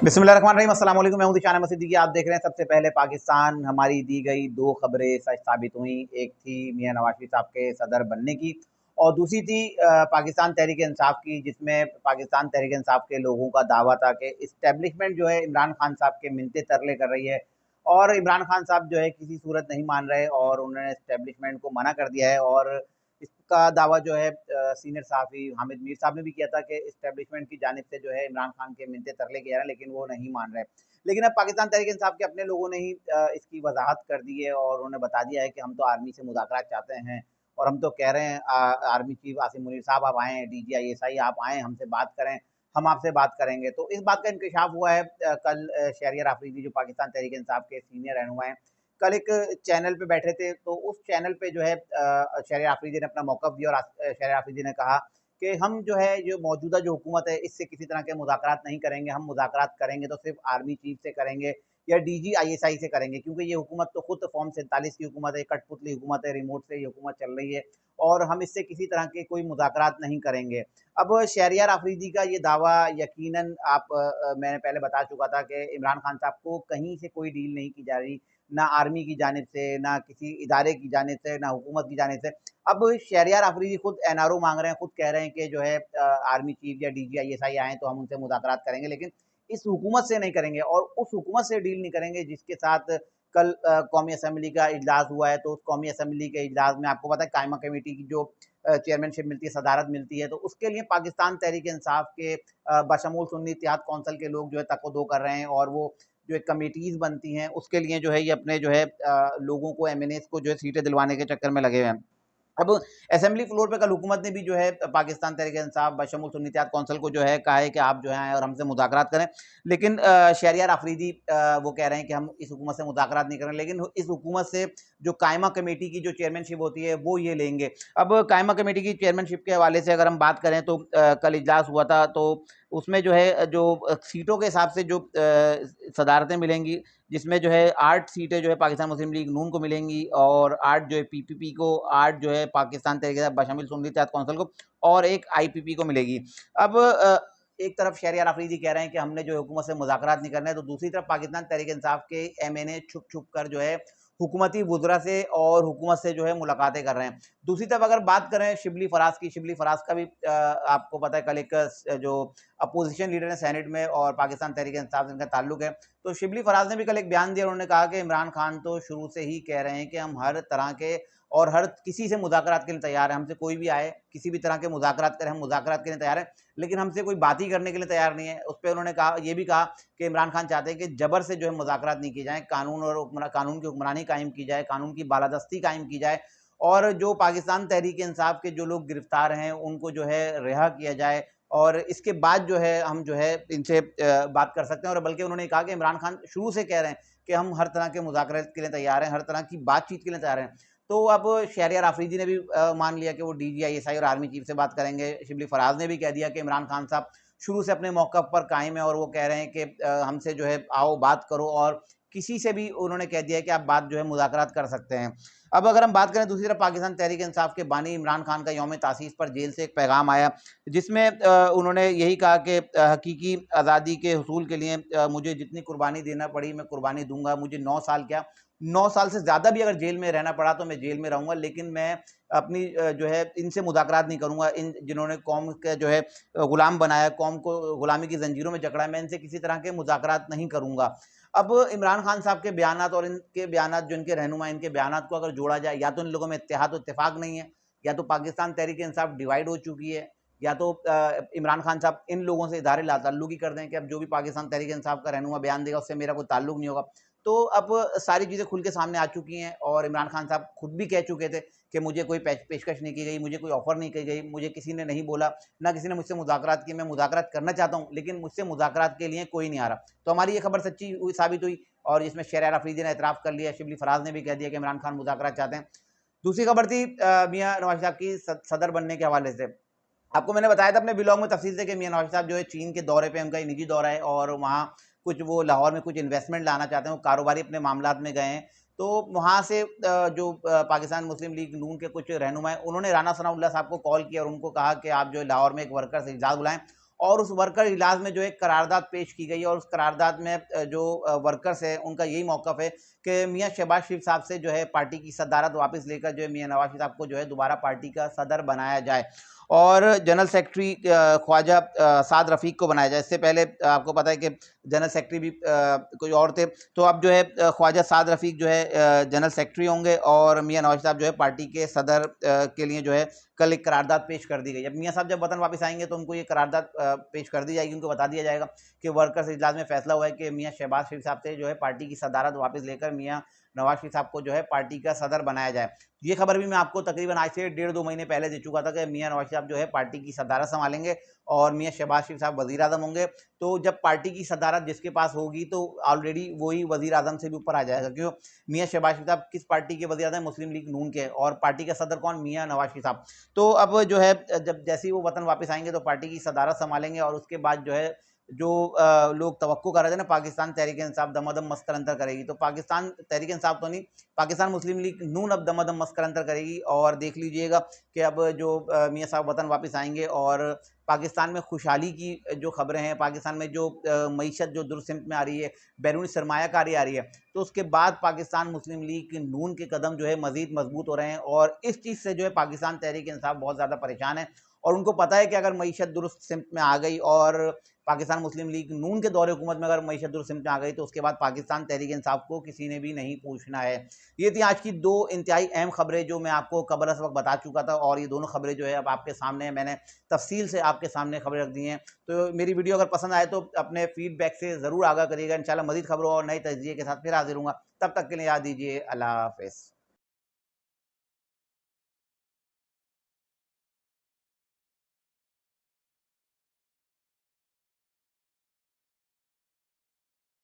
बिस्मिल्लाहिर्रहमानिर्रहीम, अस्सलाम वालेकुम। मैं हूं दिशान अहमद सिद्दीकी। आप देख रहे हैं सबसे पहले पाकिस्तान। हमारी दी गई दो खबरें सच साबित हुई। एक थी मियां नवाज शरीफ साहब के सदर बनने की और दूसरी थी पाकिस्तान तहरीक इंसाफ की, जिसमें पाकिस्तान तहरीक इंसाफ के लोगों का दावा था कि इस्टेब्लिशमेंट जो है इमरान खान साहब के मिन्नतें तरले कर रही है और इमरान खान साहब जो है किसी सूरत नहीं मान रहे और उन्होंने इस्टेब्लिशमेंट को मना कर दिया है। और इसका दावा जो है सीनियर सहाफ़ी हामिद मीर साहब ने भी किया था कि इस्टेब्लिशमेंट की जानिब से जो है इमरान खान के मिन्नतें तरले किए जा रहे हैं, लेकिन वो नहीं मान रहे। लेकिन अब पाकिस्तान तहरीक इंसाफ के अपने लोगों ने ही इसकी वजाहत कर दी है और उन्होंने बता दिया है कि हम तो आर्मी से मुज़ाकरात चाहते हैं और हम तो कह रहे हैं आर्मी चीफ आसिम मुनीर साहब आप आएँ, DGI-SI आप आएँ, हमसे बात करें, हम आपसे बात करेंगे। तो इस बात का इंकशाफ हुआ है कल शहरियार आफरीदी जो पाकिस्तान तहरीक इंसाफ के सीनियर रहनुमा हैं, कल एक चैनल पे बैठे थे, तो उस चैनल पे जो है शहरियार आफरीदी ने अपना मौक़िफ़ दिया और शहरियार आफरीदी ने कहा कि हम जो है जो मौजूदा जो हुकूमत है इससे किसी तरह के मुज़ाकरात नहीं करेंगे, हम मुज़ाकरात करेंगे तो सिर्फ़ आर्मी चीफ से करेंगे या DGI-SI से करेंगे, क्योंकि ये हुकूमत तो खुद फॉर्म 47 की हुकूमत है, कठपुतली हुकूमत है, रिमोट से ये हुकूमत चल रही है और हम इससे किसी तरह के कोई मुज़ाकरात नहीं करेंगे। अब शहरियार आफरीदी का ये दावा यकीनन मैंने पहले बता चुका था कि इमरान खान साहब को कहीं से कोई डील नहीं की जा रही, ना आर्मी की जानिब से, ना किसी इदारे की जानिब से, ना हुकूमत की जानिब से। अब शहरियार आफरीदी खुद एनआरओ माँग रहे हैं, खुद कह रहे हैं कि जो है आर्मी चीफ या DGI-SI आएँ तो हम उनसे मुज़ाकरात करेंगे, लेकिन इस हुकूमत से नहीं करेंगे और उस हुकूमत से डील नहीं करेंगे जिसके साथ कल कौमी असम्बली का इजलास हुआ है। तो उस कौमी असम्बली के इजलास में आपको पता है कायमा कमेटी की जो चेयरमैनशिप मिलती है, सदारत मिलती है, तो उसके लिए पाकिस्तान तहरीक इंसाफ के बशमूल सुन्नी इत्तेहाद कौंसिल के लोग जो है तको-दो कर रहे हैं और वो जो एक कमिटीज़ बनती हैं, उसके लिए जो है ये अपने जो है लोगों को MNAs को जो है सीटें दिलवाने के चक्कर में लगे हुए हैं। अब असेंबली फ्लोर पे कल हुकूमत ने भी जो है पाकिस्तान तहरीक इंसाफ बशमूल सुन्नी इत्तेहाद कौंसिल को जो है कहा है कि आप जो है आएँ और हमसे मुज़ाकरात करें। लेकिन शहरियार आफरीदी वो कह रहे हैं कि हम इस हुकूमत से मुज़ाकरात नहीं करेंगे, लेकिन इस हुकूमत से जो कायमा कमेटी की जो चेयरमैनशिप होती है वो ये लेंगे। अब कायमा कमेटी की चेयरमैनशिप के हवाले से अगर हम बात करें तो कल इजलास हुआ था, तो उसमें जो है सीटों के हिसाब से जो सदारतें मिलेंगी, जिसमें जो है 8 सीटें जो है पाकिस्तान मुस्लिम लीग नून को मिलेंगी और 8 जो है PPP को, 8 जो है पाकिस्तान तहरीक बशमूल सुन्नी इत्तेहाद कौंसिल को और 1 IPP को मिलेगी। अब एक तरफ शहरियार आफरीदी कह रहे हैं कि हमने जो हुकूमत से मुज़ाकरात नहीं करने, तो दूसरी तरफ पाकिस्तान तहरीक इंसाफ के MNA छुप-छुप कर जो है हुकूमती वुज़रा से और हुकूमत से जो है मुलाकातें कर रहे हैं। दूसरी तरफ अगर बात करें शिबली फराज की, शिबली फराज का भी आपको पता है कल एक जो अपोज़िशन लीडर है सेनेट में और पाकिस्तान तहरीक इंसाफ से इनका ताल्लुक है। तो शिबली फराज ने भी कल एक बयान दिया, उन्होंने कहा कि इमरान खान तो शुरू से ही कह रहे हैं कि हम हर तरह के और हर किसी से मुज़ाकरात के लिए तैयार हैं, हमसे कोई भी आए, किसी भी तरह के मुज़ाकरात करें, हम मुज़ाकरात के लिए तैयार हैं, लेकिन हमसे कोई बात ही करने के लिए तैयार नहीं है। उसपे उन्होंने कहा ये भी कहा कि इमरान खान चाहते हैं कि जबर से जो है मुज़ाकरात नहीं किए जाएँ, कानून की हुक्मरानी कायम की जाए, कानून की बालादस्ती कायम की जाए और जो पाकिस्तान तहरीक इंसाफ के जो लोग गिरफ्तार हैं, उनको जो है रिहा किया जाए और इसके बाद जो है हम जो है इनसे बात कर सकते हैं। और बल्कि उन्होंने कहा कि इमरान खान शुरू से कह रहे हैं कि हम हर तरह के मुज़ाकरात के लिए तैयार हैं, हर तरह की बातचीत के लिए तैयार हैं। तो अब शहरियार आफरीदी ने भी मान लिया कि वो DGI-SI और आर्मी चीफ से बात करेंगे। शिबली फराज ने भी कह दिया कि इमरान खान साहब शुरू से अपने मौक़िफ़ पर कायम है और वो कह रहे हैं कि हमसे जो है आओ बात करो और किसी से भी उन्होंने कह दिया है कि आप बात जो है मुज़ाकरात कर सकते हैं। अब अगर हम बात करें दूसरी तरफ पाकिस्तान तहरीक इंसाफ के बानी इमरान खान का यौम तासीस पर जेल से एक पैगाम आया, जिसमें उन्होंने यही कहा कि हकीकी आज़ादी के हुसूल के लिए मुझे जितनी कुर्बानी देना पड़ी मैं कुर्बानी दूँगा। मुझे 9 साल क्या 9 साल से ज़्यादा भी अगर जेल में रहना पड़ा तो मैं जेल में रहूँगा, लेकिन मैं अपनी जो है इनसे मुज़ाकरात नहीं करूँगा। इन जिन्होंने कौम का जो है गुलाम बनाया, कौम को गुलामी की ज़ंजीरों में जकड़ा है, मैं इनसे किसी तरह के मुज़ाकरात नहीं करूँगा। अब इमरान खान साहब के बयानात और इनके बयानात जो इनके रहनुमा इनके बयानात को अगर जोड़ा जाए, या तो इन लोगों में इत्तेहाद और इत्तेफाक नहीं है, या तो पाकिस्तान तहरीक इंसाफ डिवाइड हो चुकी है, या तो इमरान खान साहब इन लोगों से इज़हार लाताल्लुक़ ही कर दें कि अब जो भी पाकिस्तान तहरीक इंसाफ का रहनुमा बयान देगा उससे मेरा कोई ताल्लुक़ नहीं होगा। तो अब सारी चीज़ें खुल के सामने आ चुकी हैं और इमरान खान साहब खुद भी कह चुके थे कि मुझे कोई पेशकश नहीं की गई, मुझे कोई ऑफ़र नहीं की गई, मुझे किसी ने नहीं बोला, ना किसी ने मुझसे मुज़ाकरात की, मैं मुज़ाकरात करना चाहता हूँ, लेकिन मुझसे मुज़ाकरात के लिए कोई नहीं आ रहा। तो हमारी ये खबर सच्ची हुई साबित हुई और जिसमें शहरियार आफरीदी ने एतराफ़ कर लिया, शिबली फराज ने भी कह दिया कि इमरान खान मुज़ाकरात चाहते हैं। दूसरी खबर थी मियां नवाज साहब की सदर बनने के हवाले से। आपको मैंने बताया था अपने ब्लॉग में तफसील से कि मियां नवाज साहब जो है चीन के दौरे पे उनका निजी दौरा है और वहाँ कुछ वो लाहौर में कुछ इन्वेस्टमेंट लाना चाहते हैं, वो कारोबारी अपने मामलात में गए हैं। तो वहाँ से जो पाकिस्तान मुस्लिम लीग नून के कुछ रहनुमा हैं, उन्होंने राना सनाउल्लाह साहब को कॉल किया और उनको कहा कि आप जो है लाहौर में एक वर्कर से इजाज़त बुलाएँ और उस वर्कर इजलास में जो एक करारदाद पेश की गई, और उस करारदाद में जो वर्कर्स है उनका यही मौक़िफ़ है कि मियाँ शहबाज शरीफ साहब से जो है पार्टी की सदारत वापस लेकर जो है मियाँ नवाज शरीफ साहब को जो है दोबारा पार्टी का सदर बनाया जाए और जनरल सेक्रेटरी ख्वाजा साद रफ़ीक को बनाया जाए। इससे पहले आपको पता है कि जनरल सेक्रेटरी भी कोई और थे, तो अब जो है ख्वाजा साद रफ़ीक जो है जनरल सेक्रेटरी होंगे और मियाँ नवाज साहब जो है पार्टी के सदर के लिए जो है कल एक करारदाद पेश कर दी गई। अब मियाँ साहब जब वतन वापस आएंगे तो उनको ये करारदाद पेश कर दी जाएगी, उनको बता दिया जाएगा कि वर्कर्स इजलास में फैसला हुआ है कि मियाँ शहबाज शरीफ साहब से जो है पार्टी की सदारत वापस लेकर मियाँ नवाज शरीफ साहब को जो है पार्टी का सदर बनाया जाए। ये खबर भी मैं आपको तकरीबन आज से 1.5-2 महीने पहले दे चुका था कि मियाँ नवाज साहब जो है पार्टी की सदारत संभालेंगे और मियाँ शहबाज शरीफ साहब वज़ीर आज़म होंगे। तो जब पार्टी की सदारत जिसके पास होगी तो ऑलरेडी वही वज़ीर आज़म से भी ऊपर आ जाएगा। क्यों? मियाँ शहबाज शरीफ साहब किस पार्टी के वज़ीर आज़म? मुस्लिम लीग नून के, और पार्टी का सदर कौन? मियाँ नवाज शरीफ साहब। तो अब जो है जब जैसे ही वो वतन वापस आएंगे तो पार्टी की सदारत संभालेंगे और उसके बाद जो है जो लोग तवक्को कर रहे थे ना पाकिस्तान तहरीक-ए-इंसाफ दमादम मस्कर अंतर करेगी, तो पाकिस्तान तहरीक-ए-इंसाफ तो नहीं, पाकिस्तान मुस्लिम लीग नून अब दमादम मस्कर अंतर करेगी। और देख लीजिएगा कि अब जो मियाँ साहब वतन वापस आएंगे और पाकिस्तान में खुशहाली की जो खबरें हैं, पाकिस्तान में जो मईशत जो दुरुस्त में आ रही है, बैरूनी सरमायाकारी आ रही है, तो उसके बाद पाकिस्तान मुस्लिम लीग नून के कदम जो है मज़ीद मजबूत हो रहे हैं और इस चीज़ से जो है पाकिस्तान तहरीक-ए-इंसाफ बहुत ज़्यादा परेशान है और उनको पता है कि अगर मईशत दुरुस्त सिमत में आ गई और पाकिस्तान मुस्लिम लीग नून के दौरे हुकूमत में अगर मईशत दुरुस्त सिमत में आ गई तो उसके बाद पाकिस्तान तहरीक-ए-इंसाफ को किसी ने भी नहीं पूछना है। ये थी आज की 2 इंतहाई अहम खबरें जो मैं आपको कबल अज़ वक़्त बता चुका था और ये दोनों खबरें जो है अब आपके सामने है, मैंने तफ़सील से आपके सामने खबरें रख दी हैं। तो मेरी वीडियो अगर पसंद आए तो अपने फ़ीडबैक से ज़रूर आगाह करिएगा। इंशाल्लाह मज़ीद खबरों और नए तज्ज़िये के साथ फिर हाज़िर होऊँगा। तब तक के लिए याद दीजिए अल्लाह हाफ़िज़।